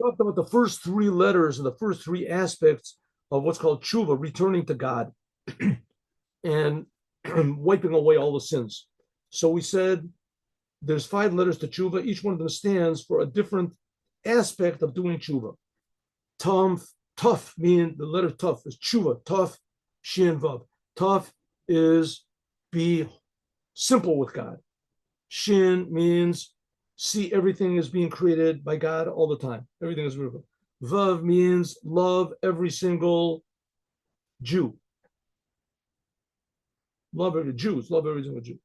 Talked about the first three letters and the first three aspects of what's called tshuva, returning to God and wiping away all the sins. So we said there's five letters to tshuva. Each one of them stands for a different aspect of doing tshuva. Tuf, meaning the letter tuf is tshuva. Tuf, shin, vav. Tuf is be simple with God. Shin means see everything is being created by God all the time. Everything is beautiful. Vav means love every single Jew. Love every Jews, love every single Jew.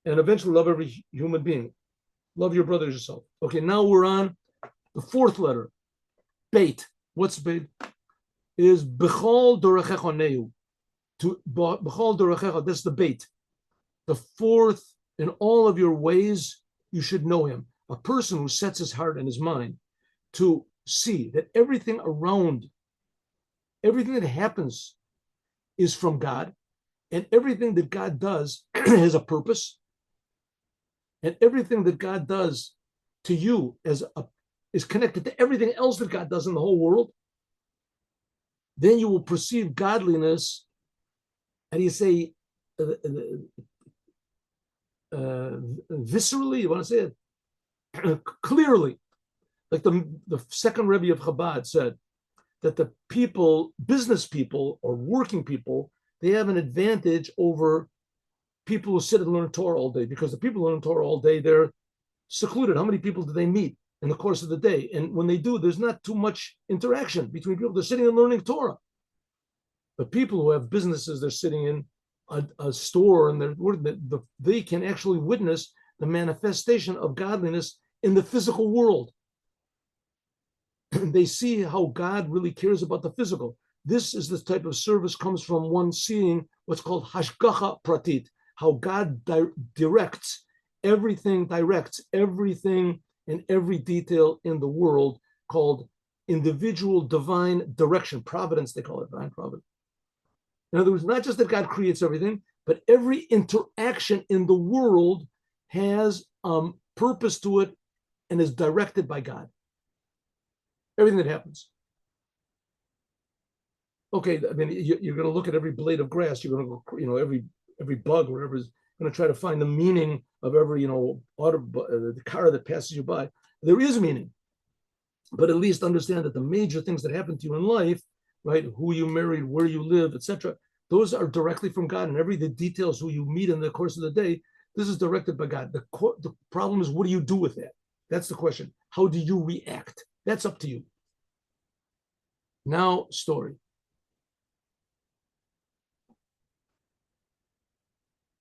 And eventually love every human being. Love your brother as yourself. Okay, now we're on the fourth letter. Beit. What's beit? Is b'chol dorachecha neu. To b'chol dorachecha, that's the beit. The fourth, in all of your ways, you should know him. A person who sets his heart and his mind to see that everything around, everything that happens is from God, and everything that God does has a purpose, and everything that God does to you is connected to everything else that God does in the whole world, then you will perceive godliness, how do you say, viscerally, you want to say it clearly, like the second Rebbe of Chabad said, that the people, business people or working people, they have an advantage over people who sit and learn Torah all day, because the people who learn Torah all day, they're secluded. How many people do they meet in the course of the day? And when they do, there's not too much interaction between people. They're sitting and learning Torah. The people who have businesses, they're sitting in a store, and they can actually witness the manifestation of godliness in the physical world. They see how God really cares about the physical. This is the type of service comes from one seeing what's called hashgacha pratit, how God directs everything in every detail in the world, called individual divine direction, providence, they call it, divine providence. In other words, not just that God creates everything, but every interaction in the world has purpose to it and is directed by God. Everything that happens. Okay, I mean, you're going to look at every blade of grass. You're going to go, every bug, whatever is going to try to find the meaning of every, the car that passes you by. There is meaning, but at least understand that the major things that happen to you in life, right? Who you married, where you live, etc. Those are directly from God, and the details who you meet in the course of the day, this is directed by God. The problem is, what do you do with that? That's the question. How do you react? That's up to you. Now, story.